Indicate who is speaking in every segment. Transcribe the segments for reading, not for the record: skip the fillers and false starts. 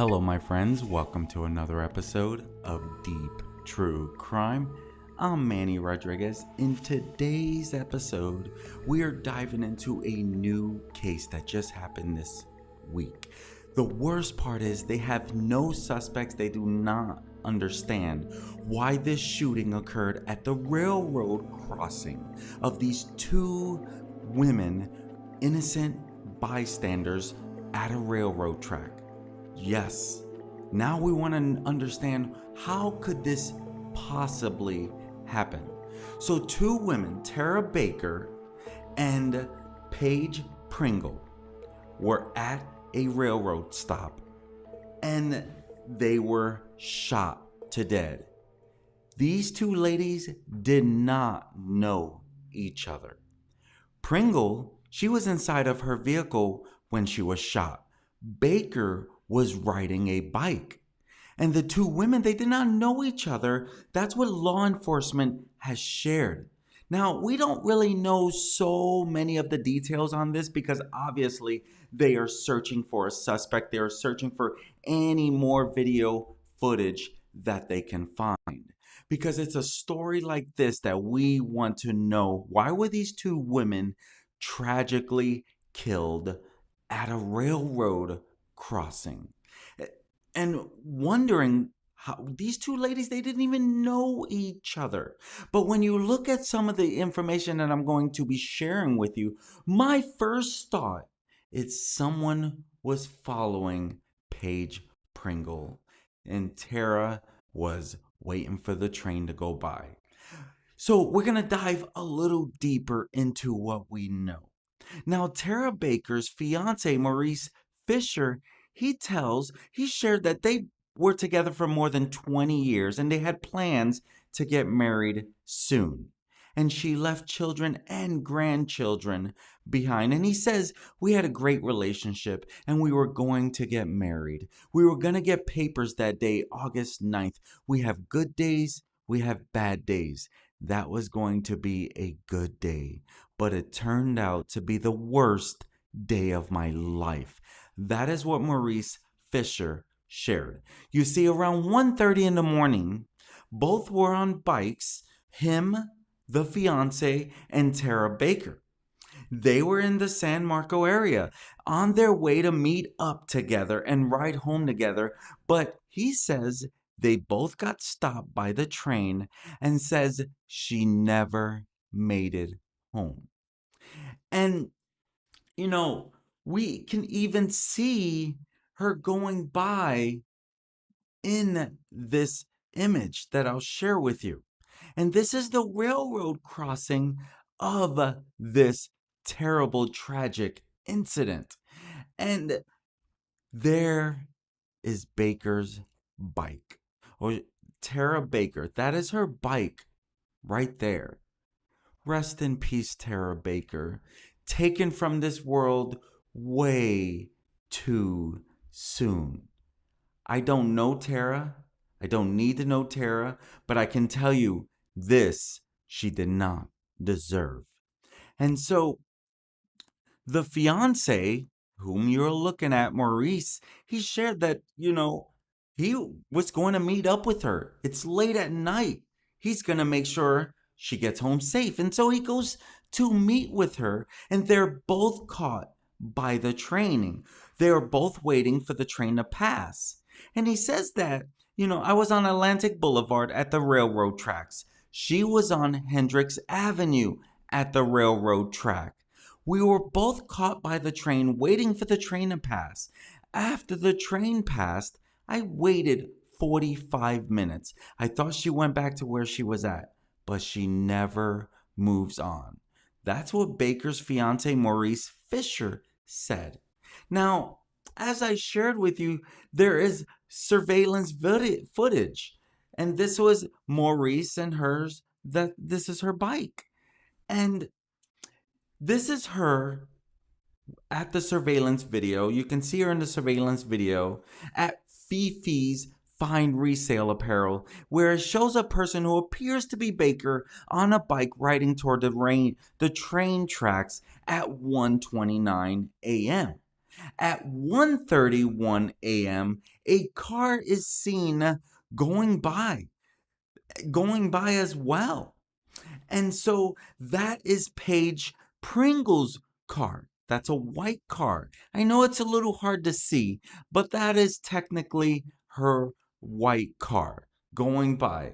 Speaker 1: Hello, my friends. Welcome to another episode of Deep True Crime. I'm Manny Rodriguez. In today's episode, we are diving into a new case that just happened this week. The worst part is they have no suspects. They do not understand why this shooting occurred at the railroad crossing of these two women, innocent bystanders at a railroad track. Yes, now we want to understand how could this possibly happen. So two women, Tara Baker and Paige Pringle, were at a railroad stop and they were shot to death. These two ladies did not know each other. Pringle, she was inside of her vehicle when she was shot. Baker was riding a bike. And the two women, they did not know each other. That's what law enforcement has shared. Now, we don't really know so many of the details on this because obviously they are searching for a suspect. They are searching for any more video footage that they can find. Because it's a story like this that we want to know. Why were these two women tragically killed at a railroad crossing? And wondering how these two ladies, they didn't even know each other. But when you look at some of the information that I'm going to be sharing with you, my first thought is someone was following Paige Pringle and Tara was waiting for the train to go by. So we're going to dive a little deeper into what we know. Now, Tara Baker's fiance, Maurice Fisher, he shared that they were together for more than 20 years and they had plans to get married soon. And she left children and grandchildren behind. And he says, we had a great relationship and we were going to get married. We were going to get papers that day, August 9th. We have good days, we have bad days. That was going to be a good day, but it turned out to be the worst day of my life. That is what Maurice Fisher shared. You see, around 1:30 in the morning, both were on bikes, him, the fiance, and Tara Baker. They were in the San Marco area on their way to meet up together and ride home together, but he says they both got stopped by the train and says she never made it home. And, we can even see her going by in this image that I'll share with you. And this is the railroad crossing of this terrible, tragic incident. And there is Baker's bike. Or Tara Baker. That is her bike right there. Rest in peace, Tara Baker. Taken from this world way too soon. I don't know Tara. I don't need to know Tara. But I can tell you this she did not deserve. And so the fiance, whom you're looking at, Maurice, he shared that, he was going to meet up with her. It's late at night. He's going to make sure she gets home safe. And so he goes to meet with her, and they're both caught by the train. They are both waiting for the train to pass. And he says that, I was on Atlantic Boulevard at the railroad tracks. She was on Hendricks Avenue at the railroad track. We were both caught by the train waiting for the train to pass. After the train passed, I waited 45 minutes. I thought she went back to where she was at, but she never moves on. That's what Baker's fiance, Maurice Fisher, said. Now, as I shared with you, there is surveillance footage. And this was Maurice and hers, that this is her bike. And this is her at the surveillance video. You can see her in the surveillance video at Fifi's Fine Resale Apparel, where it shows a person who appears to be Baker on a bike riding toward the train tracks at 1:29 a.m. At 1:31 a.m., a car is seen going by, as well. And so that is Paige Pringle's car. That's a white car. I know it's a little hard to see, but that is technically her white car going by.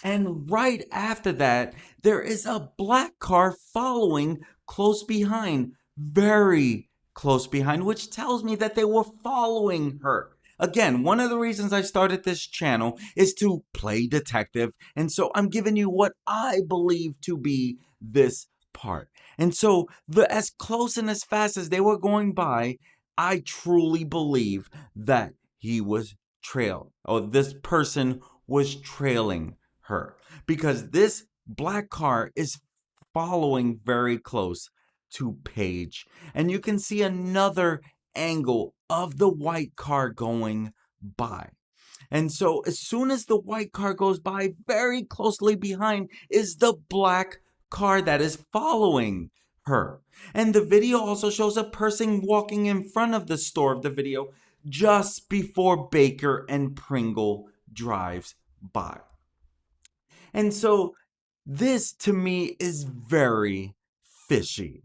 Speaker 1: And right after that, there is a black car following close behind, very close behind, which tells me that they were following her. Again, one of the reasons I started this channel is to play detective. And so I'm giving you what I believe to be this part. And so as close and as fast as they were going by, I truly believe that he was trailed, or this person was trailing her, because this black car is following very close to Paige. And you can see another angle of the white car going by. And so as soon as the white car goes by, very closely behind is the black car that is following her. And the video also shows a person walking in front of the store of the video just before Baker and Pringle drives by. And so this to me is very fishy.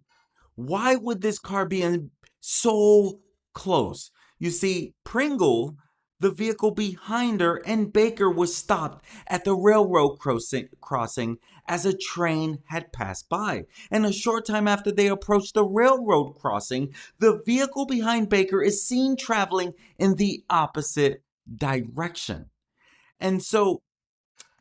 Speaker 1: Why would this car be in so close? You see, Pringle, the vehicle behind her, and Baker was stopped at the railroad crossing as a train had passed by. And a short time after they approached the railroad crossing, the vehicle behind Baker is seen traveling in the opposite direction. And so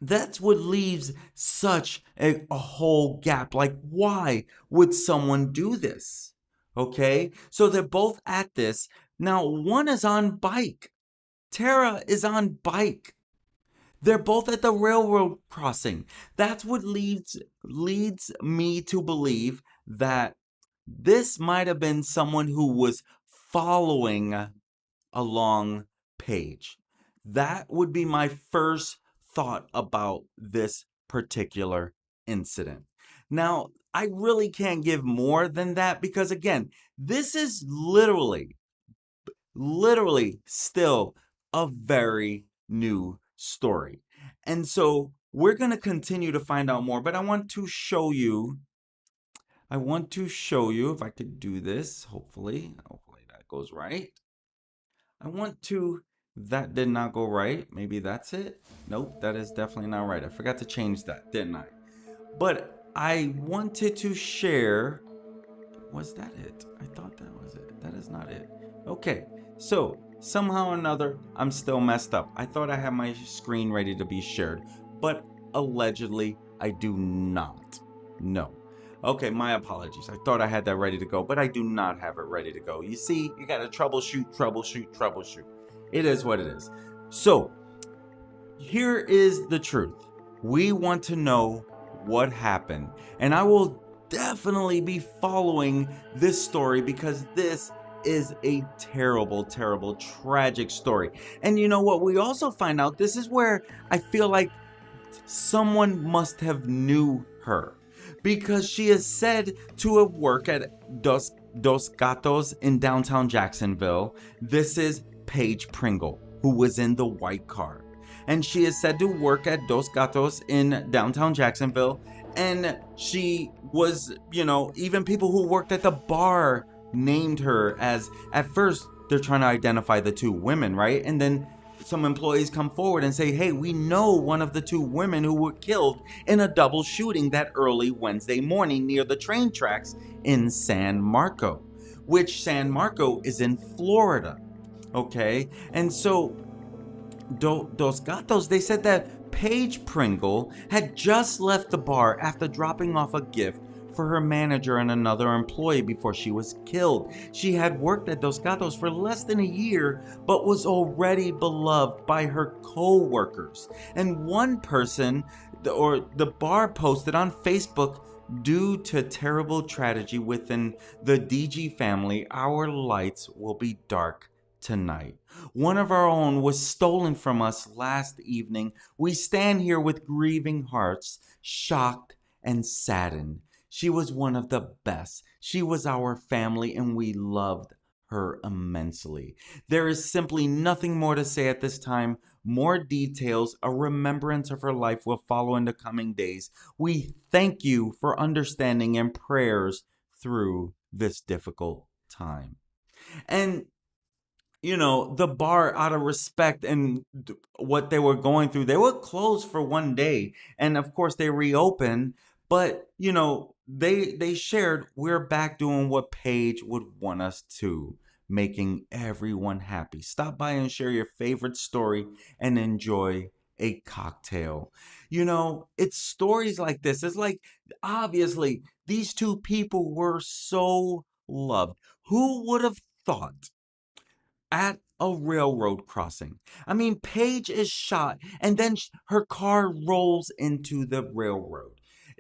Speaker 1: that's what leaves such a whole gap. Like, why would someone do this? Okay, so they're both at this. Now, one is on bike. Tara is on bike. They're both at the railroad crossing. That's what leads me to believe that this might have been someone who was following along Paige. That would be my first thought about this particular incident. Now, I really can't give more than that because, again, this is literally still a very new story. And so we're going to continue to find out more, but I want to show you if I could do this. Hopefully that goes right. That did not go right. Maybe that's it. Nope, that is definitely not right. I forgot to change that, didn't I? But I wanted to share. Was that it? I thought that was it. That is not it. Okay, so somehow or another, I'm still messed up. I thought I had my screen ready to be shared, but allegedly I do not. No. Okay, my apologies. I thought I had that ready to go, but I do not have it ready to go. You see, you gotta troubleshoot. It is what it is. So, here is the truth. We want to know what happened, and I will definitely be following this story because this is a terrible, tragic story. And you know what? We also find out this is where I feel like someone must have knew her, because she is said to have worked at Dos Gatos in downtown Jacksonville. This is Paige Pringle, who was in the white car. And she is said to work at Dos Gatos in downtown Jacksonville. And she was, even people who worked at the bar named her as, at first, they're trying to identify the two women, right? And then some employees come forward and say, hey, we know one of the two women who were killed in a double shooting that early Wednesday morning near the train tracks in San Marco, which San Marco is in Florida. Okay, and so Dos Gatos, they said that Paige Pringle had just left the bar after dropping off a gift for her manager and another employee before she was killed. She had worked at Dos Gatos for less than a year, but was already beloved by her co-workers. And one person, or the bar, posted on Facebook, due to terrible tragedy within the DG family, our lights will be dark tonight. One of our own was stolen from us last evening. We stand here with grieving hearts, shocked and saddened. She was one of the best. She was our family and we loved her immensely. There is simply nothing more to say at this time. More details, a remembrance of her life will follow in the coming days. We thank you for understanding and prayers through this difficult time. And the bar, out of respect and what they were going through, they were closed for one day. And of course, they reopened. But, they shared, we're back doing what Paige would want us to, making everyone happy. Stop by and share your favorite story and enjoy a cocktail. It's stories like this. It's like, obviously, these two people were so loved. Who would have thought? At a railroad crossing. I mean, Paige is shot and then her car rolls into the railroad.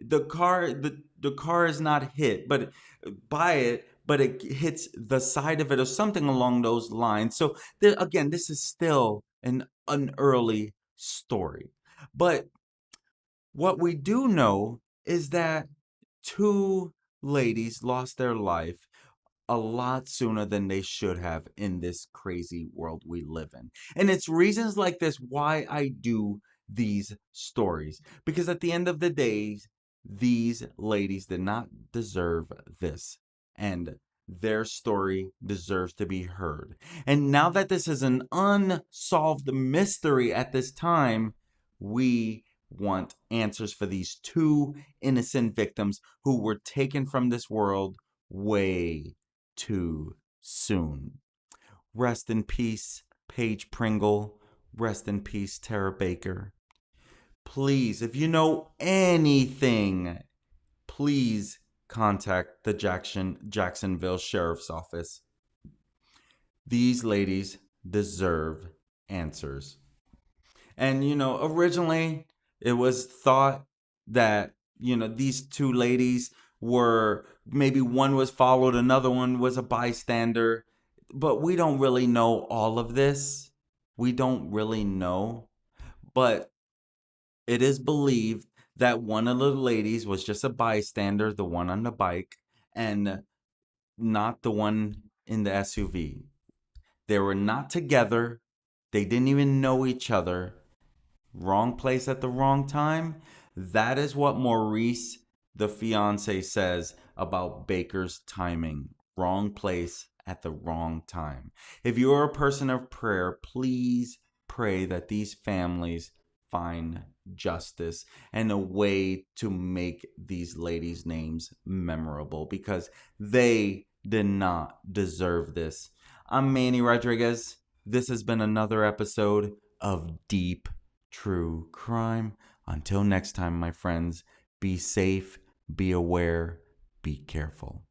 Speaker 1: The car is not hit but by it, but it hits the side of it or something along those lines. So there, again, this is still an early story. But what we do know is that two ladies lost their life a lot sooner than they should have in this crazy world we live in. And it's reasons like this why I do these stories. Because at the end of the day, these ladies did not deserve this. And their story deserves to be heard. And now that this is an unsolved mystery at this time, we want answers for these two innocent victims who were taken from this world way too soon. Rest in peace, Paige Pringle. Rest in peace, Tara Baker. Please, if you know anything, please contact the Jacksonville Sheriff's Office. These ladies deserve answers. And, originally it was thought that, these two ladies were, maybe one was followed, another one was a bystander. But we don't really know all of this. We don't really know. But it is believed that one of the ladies was just a bystander, the one on the bike, and not the one in the SUV. They were not together. They didn't even know each other. Wrong place at the wrong time. That is what Maurice, the fiance, says about Baker's timing. Wrong place at the wrong time. If you are a person of prayer, please pray that these families find justice and a way to make these ladies' names memorable, because they did not deserve this. I'm Manny Rodriguez. This has been another episode of Deep True Crime. Until next time, my friends, be safe, be aware, be careful.